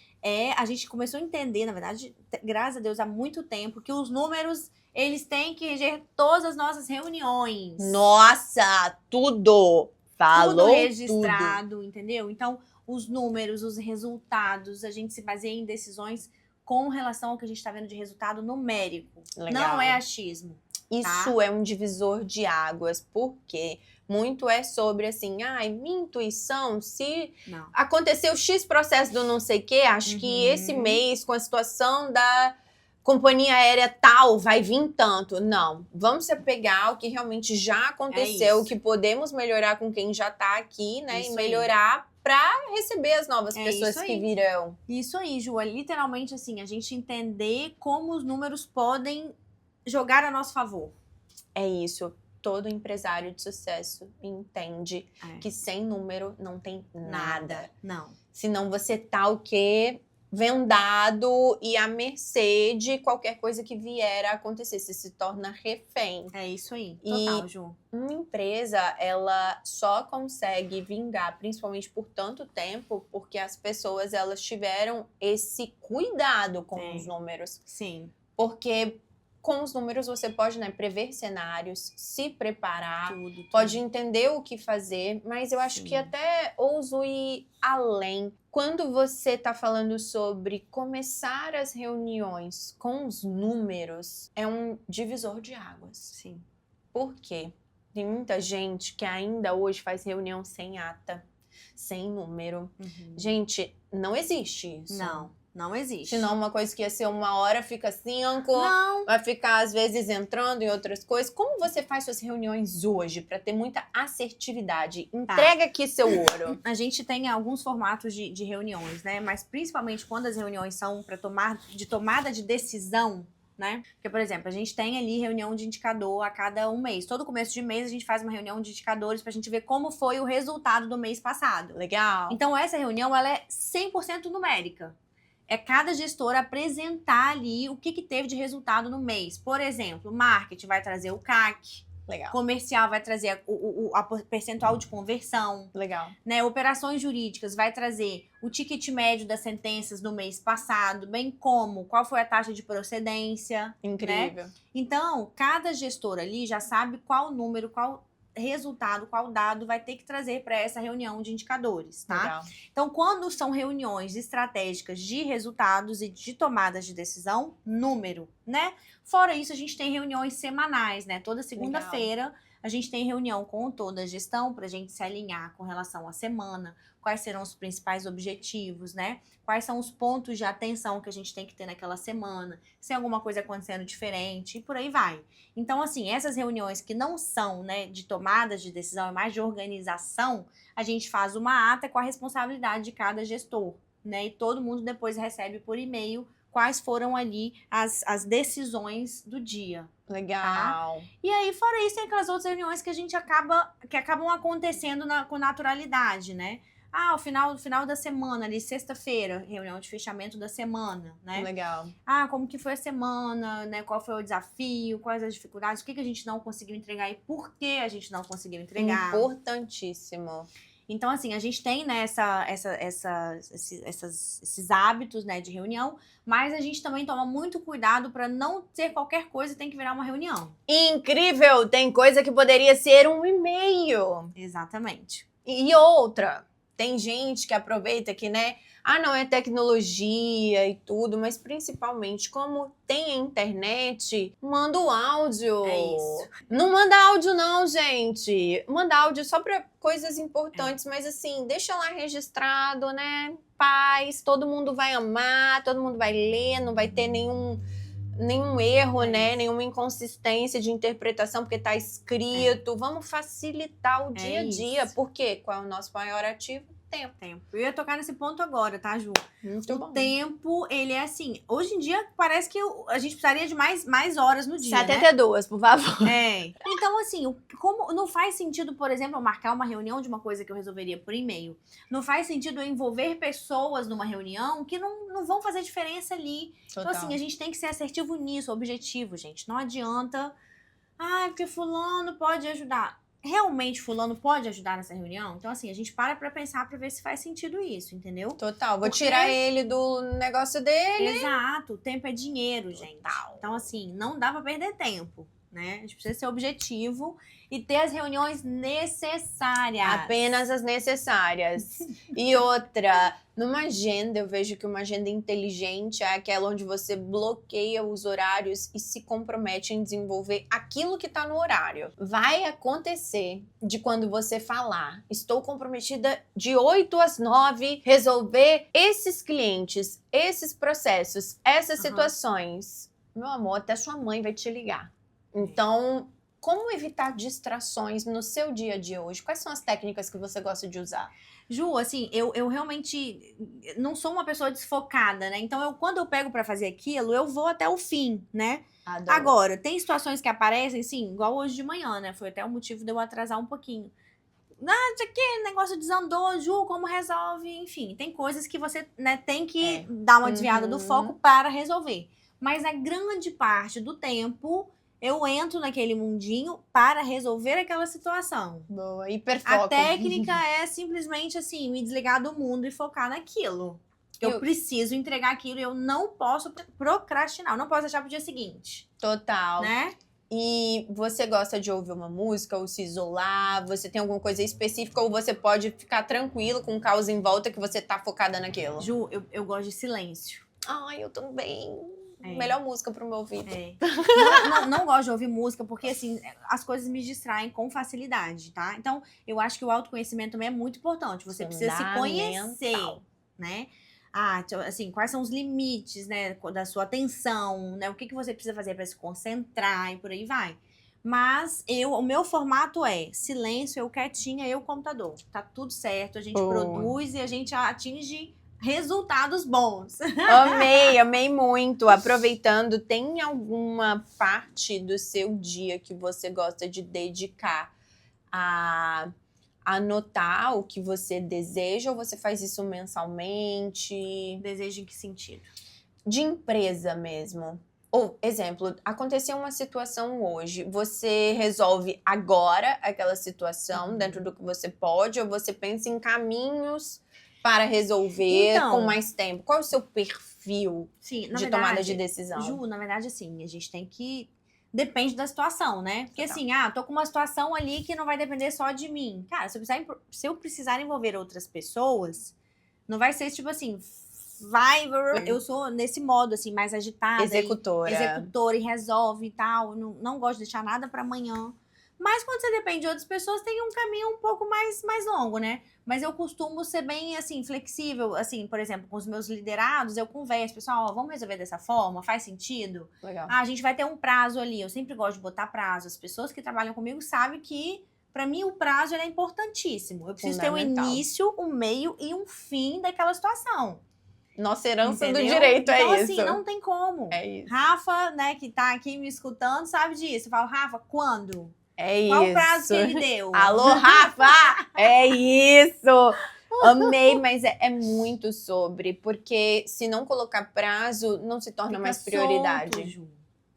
A gente começou a entender, na verdade, graças a Deus, há muito tempo, que os números, eles têm que reger todas as nossas reuniões. Nossa, tudo! Falou tudo registrado, entendeu? Então, os números, os resultados, a gente se baseia em decisões com relação ao que a gente está vendo de resultado numérico. Legal. Não é achismo. Isso é um divisor de águas, porque muito é sobre assim, minha intuição, se aconteceu X processo do não sei o quê, acho que esse mês, com a situação da companhia aérea tal, vai vir tanto. Não, vamos se apegar ao que realmente já aconteceu, o que podemos melhorar com quem já tá aqui, né? Isso e melhorar para receber as novas pessoas que virão. Isso aí, Ju, é literalmente assim, a gente entender como os números podem jogar a nosso favor. É isso. Todo empresário de sucesso entende que sem número não tem nada. Não. Senão você tá o quê? Vendado e à mercê de qualquer coisa que vier a acontecer. Você se torna refém. É isso aí. Total, Ju. Uma empresa, ela só consegue vingar, principalmente por tanto tempo, porque as pessoas, elas tiveram esse cuidado com os números. Sim. Porque com os números você pode, né, prever cenários, se preparar, tudo. Pode entender o que fazer, mas eu acho que até ouso ir além. Quando você está falando sobre começar as reuniões com os números, é um divisor de águas. Sim. Por quê? Tem muita gente que ainda hoje faz reunião sem ata, sem número. Gente, não existe isso. Não existe. Senão uma coisa que ia ser 1 hora fica 5, vai ficar às vezes entrando em outras coisas. Como você faz suas reuniões hoje para ter muita assertividade? Entrega aqui seu ouro. A gente tem alguns formatos de reuniões, né? Mas principalmente quando as reuniões são para tomada de decisão, né? Porque, por exemplo, a gente tem ali reunião de indicador a cada 1 mês. Todo começo de mês a gente faz uma reunião de indicadores pra gente ver como foi o resultado do mês passado. Legal. Então, essa reunião, ela é 100% numérica. É cada gestor apresentar ali o que teve de resultado no mês. Por exemplo, marketing vai trazer o CAC. Legal. Comercial vai trazer a percentual de conversão. Legal. Né? Operações jurídicas vai trazer o ticket médio das sentenças no mês passado, bem como qual foi a taxa de procedência. Incrível. Né? Então, cada gestor ali já sabe qual número, qual resultado, qual dado vai ter que trazer para essa reunião de indicadores, tá? Legal. Então, quando são reuniões estratégicas de resultados e de tomadas de decisão, número, né? Fora isso, a gente tem reuniões semanais, né? Toda segunda-feira a gente tem reunião com toda a gestão para a gente se alinhar com relação à semana, quais serão os principais objetivos, né? Quais são os pontos de atenção que a gente tem que ter naquela semana, se tem alguma coisa acontecendo diferente e por aí vai. Então, assim, essas reuniões que não são, né, de tomadas de decisão, é mais de organização, a gente faz uma ata com a responsabilidade de cada gestor, né? E todo mundo depois recebe por e-mail quais foram ali as decisões do dia. Legal. Tá? E aí, fora isso, tem aquelas outras reuniões que a gente acabam acontecendo com naturalidade, né? O final da semana, ali, sexta-feira, reunião de fechamento da semana, né? Legal. Como que foi a semana, né? Qual foi o desafio, quais as dificuldades, o que a gente não conseguiu entregar e por que a gente não conseguiu entregar. Importantíssimo. Então, assim, a gente tem, né, esses hábitos, né, de reunião, mas a gente também toma muito cuidado para não ser qualquer coisa tem que virar uma reunião. Incrível! Tem coisa que poderia ser um e-mail. Exatamente. E outra, tem gente que aproveita que, né, não é tecnologia e tudo, mas principalmente como tem a internet, manda o áudio. É isso. Não manda áudio não, gente. Manda áudio só para coisas importantes, mas assim, deixa lá registrado, né? Paz, todo mundo vai amar, todo mundo vai ler, não vai ter nenhum erro, né? Nenhuma inconsistência de interpretação, porque tá escrito. Vamos facilitar o dia a dia. Por quê? Qual é o nosso maior ativo? Tempo. Eu ia tocar nesse ponto agora, tá, Ju? Muito bom. O tempo, ele é assim, hoje em dia parece que a gente precisaria de mais horas no dia, 72, né? Por favor. Então, assim, como não faz sentido, por exemplo, eu marcar uma reunião de uma coisa que eu resolveria por e-mail. Não faz sentido eu envolver pessoas numa reunião que não vão fazer diferença ali. Total. Então, assim, a gente tem que ser assertivo nisso, objetivo, gente. Não adianta, porque fulano pode ajudar. Realmente fulano pode ajudar nessa reunião? Então, assim, a gente para pensar pra ver se faz sentido isso, entendeu? Total. Vou tirar ele do negócio dele. Exato. O tempo é dinheiro, gente. Então, assim, não dá pra perder tempo, né? A gente precisa ser objetivo e ter as reuniões necessárias. Apenas as necessárias. E outra, numa agenda, eu vejo que uma agenda inteligente é aquela onde você bloqueia os horários e se compromete em desenvolver aquilo que tá no horário. Vai acontecer de quando você falar, estou comprometida de 8 às 9, resolver esses clientes, esses processos, essas situações. Meu amor, até sua mãe vai te ligar. Então, como evitar distrações no seu dia a dia hoje? Quais são as técnicas que você gosta de usar? Ju, assim, eu realmente não sou uma pessoa desfocada, né? Então, quando eu pego pra fazer aquilo, eu vou até o fim, né? Adoro. Agora, tem situações que aparecem, sim, igual hoje de manhã, né? Foi até o motivo de eu atrasar um pouquinho. Isso aqui, negócio desandou, Ju, como resolve? Enfim, tem coisas que você, né, tem que dar uma desviada do foco para resolver. Mas a grande parte do tempo, eu entro naquele mundinho para resolver aquela situação. Boa, hiperfoco. A técnica é simplesmente assim, me desligar do mundo e focar naquilo. Eu preciso entregar aquilo e eu não posso procrastinar, eu não posso deixar pro dia seguinte. Total. Né? E você gosta de ouvir uma música ou se isolar? Você tem alguma coisa específica ou você pode ficar tranquilo com o caos em volta que você tá focada naquilo? Ju, eu gosto de silêncio. Ai, eu também. Melhor música pro meu ouvido. Não gosto de ouvir música porque, assim, as coisas me distraem com facilidade, tá? Então, eu acho que o autoconhecimento também é muito importante. Você precisa se conhecer, né? Assim, quais são os limites, né, da sua atenção, né? O que você precisa fazer para se concentrar e por aí vai. Mas o meu formato é silêncio, eu quietinha, eu computador. Tá tudo certo, a gente produz e a gente atinge resultados bons. Amei muito. Aproveitando, tem alguma parte do seu dia que você gosta de dedicar a anotar o que você deseja ou você faz isso mensalmente? Desejo em que sentido? De empresa mesmo. Ou, exemplo, aconteceu uma situação hoje, você resolve agora aquela situação dentro do que você pode ou você pensa em caminhos para resolver com mais tempo? Qual é o seu perfil de tomada de decisão? Ju, na verdade, assim, a gente tem que Depende da situação, né? Porque Total. assim, tô com uma situação ali que não vai depender só de mim. Cara, se eu precisar envolver outras pessoas, não vai ser tipo assim, eu sou nesse modo assim, mais agitada. Executora e resolve e tal. Não gosto de deixar nada pra amanhã. Mas quando você depende de outras pessoas, tem um caminho um pouco mais longo, né? Mas eu costumo ser bem, assim, flexível. Assim, por exemplo, com os meus liderados, eu converso. Pessoal, ó, vamos resolver dessa forma? Faz sentido? Legal. A gente vai ter um prazo ali. Eu sempre gosto de botar prazo. As pessoas que trabalham comigo sabem que, pra mim, o prazo ele é importantíssimo. Eu preciso ter um início, um meio e um fim daquela situação. Nossa herança Entendeu? do direito então, é isso. Então, assim, não tem como. É isso. Rafa, né, que tá aqui me escutando, sabe disso. Eu falo, Rafa, quando? É Qual isso. o prazo que ele deu? Alô, Rafa! É isso! Amei, mas é muito sobre, porque se não colocar prazo, não se torna mais prioridade. Solto, Ju.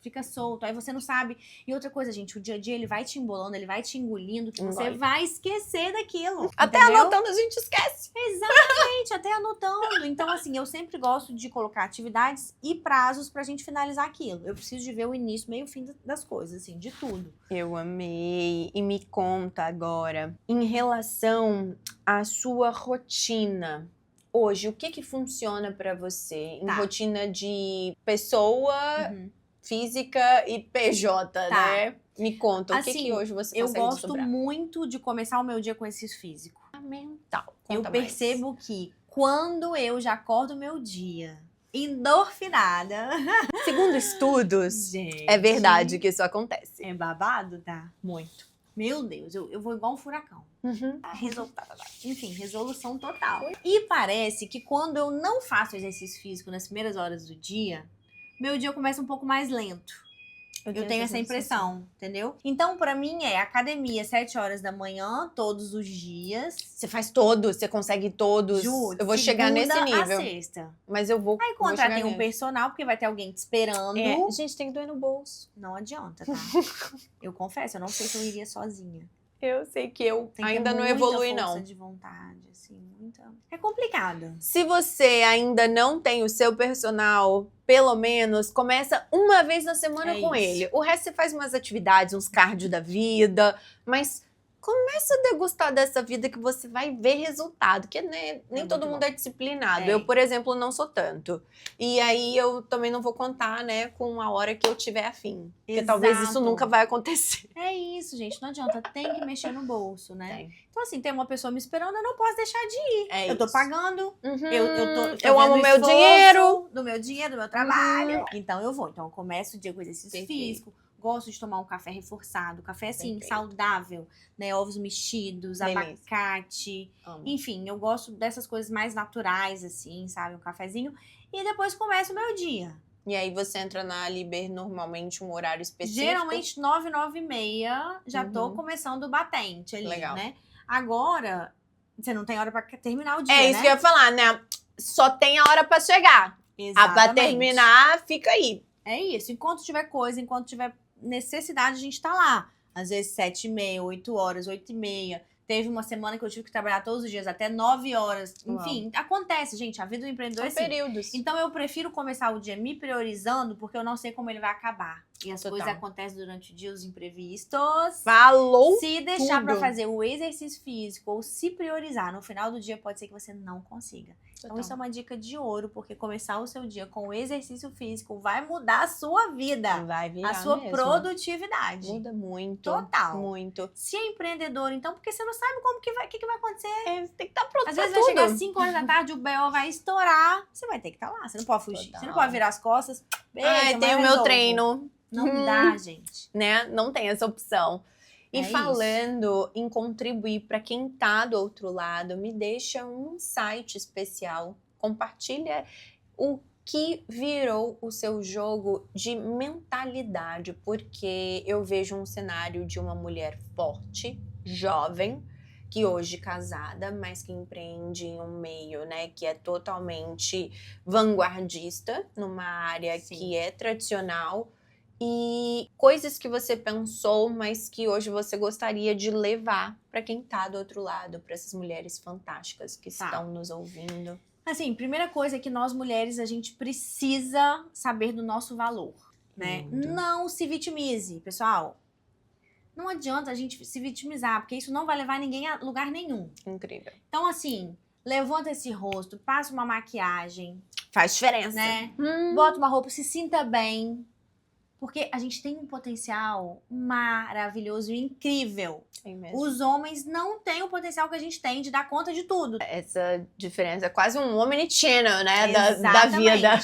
Fica solto, aí você não sabe. E outra coisa, gente, o dia a dia ele vai te embolando, ele vai te engolindo, que você vai esquecer daquilo. Até entendeu? anotando a gente esquece. Exatamente, até anotando. Então, assim, eu sempre gosto de colocar atividades e prazos pra gente finalizar aquilo. Eu preciso de ver o início, meio e fim das coisas, assim, de tudo. Eu amei. E me conta agora, em relação à sua rotina. Hoje, o que funciona pra você em rotina de pessoa física e PJ, né? Me conta, o que hoje você consegue Eu gosto desdobrar? muito de começar o meu dia com exercício físico. Mental. Eu percebo que quando eu já acordo o meu dia endorfinada... Segundo estudos, Gente, é verdade que isso acontece. É babado, tá? Muito. Meu Deus, eu vou igual um furacão. Enfim, resolução total. E parece que quando eu não faço exercício físico nas primeiras horas do dia, meu dia começa um pouco mais lento. Eu tenho essa impressão, entendeu? Então, pra mim, academia 7 horas da manhã, todos os dias. Você faz todos, você consegue todos. Ju, eu vou chegar nesse nível. A sexta. Mas eu vou. Aí contratei um personal, porque vai ter alguém te esperando. Gente, tem que doer no bolso. Não adianta, tá? Eu confesso, eu não sei se eu iria sozinha. Eu sei que eu ainda não evolui, não. Força de vontade, assim, muita... É complicado. Se você ainda não tem o seu personal, pelo menos, começa uma vez na semana com ele. O resto você faz umas atividades, uns cardio da vida, mas começa a degustar dessa vida que você vai ver resultado, porque nem todo mundo é disciplinado. Eu, por exemplo, não sou tanto. E aí eu também não vou contar, né, com a hora que eu tiver afim. Porque talvez isso nunca vai acontecer. É isso, gente. Não adianta. Tem que mexer no bolso, né? Tem. Então, assim, tem uma pessoa me esperando, eu não posso deixar de ir. Eu tô pagando. Eu amo o meu dinheiro. Do meu dinheiro, do meu trabalho. Então, eu vou. Então, eu começo o dia com exercício físico. Gosto de tomar um café reforçado. Café, assim, saudável. Né? Ovos mexidos, abacate. Enfim, eu gosto dessas coisas mais naturais, assim, sabe? Um cafezinho. E depois começo o meu dia. E aí você entra na Liber normalmente um horário específico? Geralmente 9, 9h30 já tô começando o batente ali, né? Agora, você não tem hora pra terminar o dia, É isso que eu ia falar, né? Só tem a hora pra chegar. Exatamente. Pra terminar, fica aí. É isso. Enquanto tiver coisa, enquanto tiver necessidade, a gente tá lá. Às vezes 7h30, 8 horas, 8h30. Teve uma semana que eu tive que trabalhar todos os dias, até 9 horas. Enfim, acontece, gente. A vida do empreendedor é assim. Períodos. Então, eu prefiro começar o dia me priorizando, porque eu não sei como ele vai acabar. E as coisas acontecem durante o dia, os imprevistos. Falou Se deixar pra fazer o exercício físico ou se priorizar, no final do dia pode ser que você não consiga. Então, isso é uma dica de ouro, porque começar o seu dia com o exercício físico vai mudar a sua vida. Vai virar a sua mesmo. Produtividade. Muda muito. Total. Muito. Se é empreendedor, então, porque você não sabe como que vai acontecer. Você tem que estar pronto. Às vezes vai chegar às 5 horas da tarde, o BO vai estourar. Você vai ter que estar lá. Você não pode fugir. Você não pode virar as costas. Beijo, tem o meu treino. Não dá, gente. Né? Não tem essa opção. E falando em contribuir para quem tá do outro lado, me deixa um insight especial. Compartilha o que virou o seu jogo de mentalidade, porque eu vejo um cenário de uma mulher forte, jovem, que hoje casada, mas que empreende em um meio, né, que é totalmente vanguardista, numa área que é tradicional, e coisas que você pensou, mas que hoje você gostaria de levar para quem tá do outro lado, para essas mulheres fantásticas que estão nos ouvindo. Assim, primeira coisa é que nós mulheres, a gente precisa saber do nosso valor. né? Muito. Não se vitimize, pessoal. Não adianta a gente se vitimizar, porque isso não vai levar ninguém a lugar nenhum. Incrível. Então, assim, levanta esse rosto, passa uma maquiagem, Faz diferença. né? Bota uma roupa, se sinta bem. Porque a gente tem um potencial maravilhoso e incrível. Tem mesmo. Os homens não têm o potencial que a gente tem de dar conta de tudo. Essa diferença é quase um omnichannel, né? Da Exatamente. vida.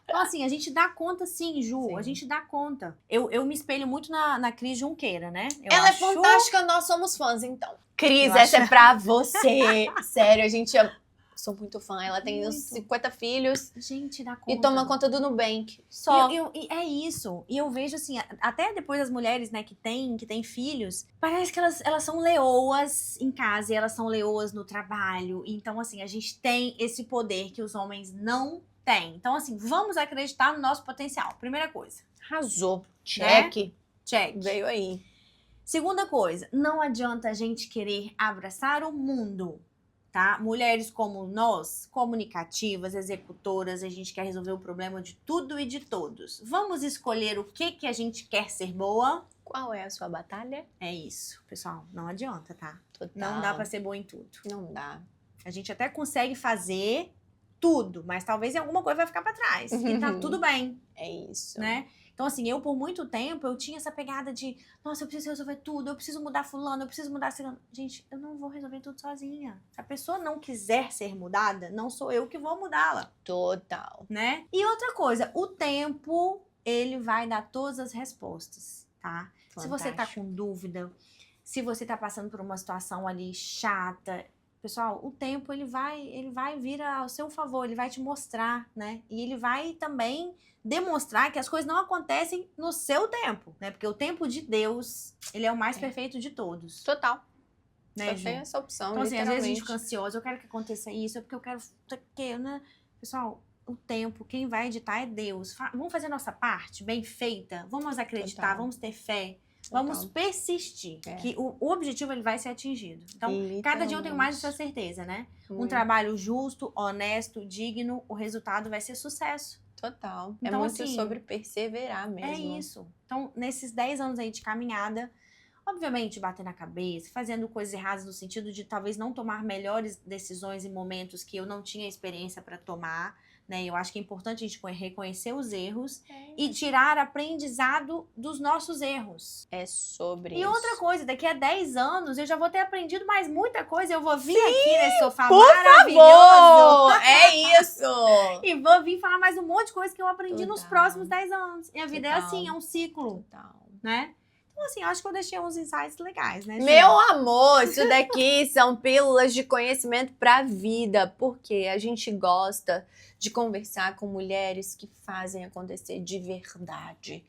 Então, assim, a gente dá conta sim, Ju. Sim. A gente dá conta. Eu me espelho muito na Cris Junqueira, né? Ela é fantástica, nós somos fãs, então. Cris, Eu essa acho- é pra você. Sério, a gente sou muito fã. Ela tem uns Muito. 50 filhos Gente, dá conta. e toma conta do Nubank. Só. E é isso. E eu vejo assim, até depois as mulheres, né, que têm filhos, parece que elas são leoas em casa e elas são leoas no trabalho. Então, assim, a gente tem esse poder que os homens não têm. Então, assim, vamos acreditar no nosso potencial. Primeira coisa. Arrasou. Check. Check. Veio aí. Segunda coisa, não adianta a gente querer abraçar o mundo, tá? Mulheres como nós, comunicativas, executoras, a gente quer resolver o problema de tudo e de todos. Vamos escolher o que a gente quer ser boa? Qual é a sua batalha? É isso, pessoal, não adianta, tá? Total. Não dá pra ser boa em tudo. Não dá. A gente até consegue fazer tudo, mas talvez em alguma coisa vai ficar pra trás. E tá tudo bem, É isso. né? Então, assim, eu por muito tempo, eu tinha essa pegada de nossa, eu preciso resolver tudo, eu preciso mudar fulano, eu preciso mudar ciclano. Gente, eu não vou resolver tudo sozinha. Se a pessoa não quiser ser mudada, não sou eu que vou mudá-la, Total. né? E outra coisa, o tempo, ele vai dar todas as respostas, tá? Se você tá Fantástico. com dúvida, se você tá passando por uma situação ali chata, pessoal, o tempo ele vai vir ao seu favor, ele vai te mostrar, né? E ele vai também demonstrar que as coisas não acontecem no seu tempo, né? Porque o tempo de Deus, ele é o mais perfeito de todos, Total. né, Só Ju? tem essa opção, Então, assim, às vezes a gente literalmente. fica ansiosa, eu quero que aconteça isso, é porque eu quero que, né? Pessoal, o tempo, quem vai editar é Deus. Vamos fazer a nossa parte bem feita, vamos acreditar, Total. vamos ter fé, Total. vamos persistir, É. que o objetivo ele vai ser atingido. Então, cada dia eu tenho mais essa certeza, né? Um Muito. trabalho justo, honesto, digno, o resultado vai ser sucesso. Total. É Então, muito assim, sobre perseverar mesmo. É isso. Então, nesses 10 anos aí de caminhada, obviamente, bater na cabeça, fazendo coisas erradas no sentido de talvez não tomar melhores decisões em momentos que eu não tinha experiência para tomar, né? Eu acho que é importante a gente reconhecer os erros e tirar aprendizado dos nossos erros. É sobre E isso. outra coisa, daqui a 10 anos eu já vou ter aprendido mais muita coisa. Eu vou vir aqui nesse sofá por maravilhoso. É isso! E vou vir falar mais um monte de coisa que eu aprendi nos Total. próximos 10 anos. E a vida é Total. assim, é um ciclo, Total. né? Então, assim, acho que eu deixei uns insights legais, né, Ju? Meu amor, isso daqui são pílulas de conhecimento pra vida, porque a gente gosta de conversar com mulheres que fazem acontecer de verdade.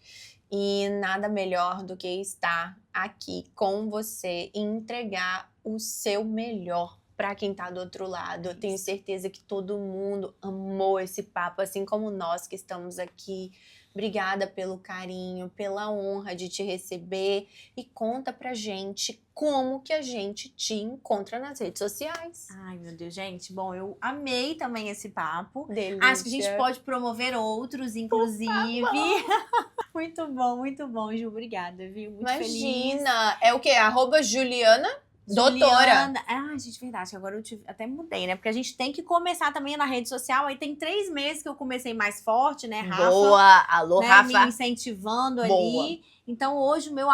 E nada melhor do que estar aqui com você e entregar o seu melhor para quem tá do outro lado. Eu tenho certeza que todo mundo amou esse papo, assim como nós que estamos aqui. Obrigada pelo carinho, pela honra de te receber e conta pra gente como que a gente te encontra nas redes sociais. Ai, meu Deus, gente. Bom, eu amei também esse papo. Delícia. Acho que a gente pode promover outros, inclusive. Muito bom, Ju. Obrigada, viu? Muito feliz. Imagina! É o quê? @Juliana Doutora. Juliana. Ah, gente, verdade. Agora eu até mudei, né? Porque a gente tem que começar também na rede social. Aí tem 3 meses que eu comecei mais forte, né, Rafa? Boa! Alô, Né, Rafa! me incentivando Boa. ali. Então, hoje o meu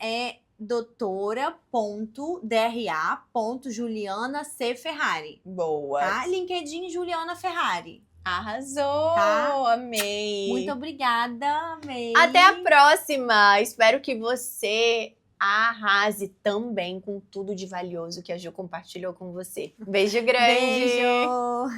@é doutora.dra.juliana.c.ferrari. Boa! Tá? LinkedIn Juliana Ferrari. Arrasou! Tá? Amei! Muito obrigada, amei. Até a próxima! Espero que você arrase também com tudo de valioso que a Ju compartilhou com você. Beijo grande! Beijo!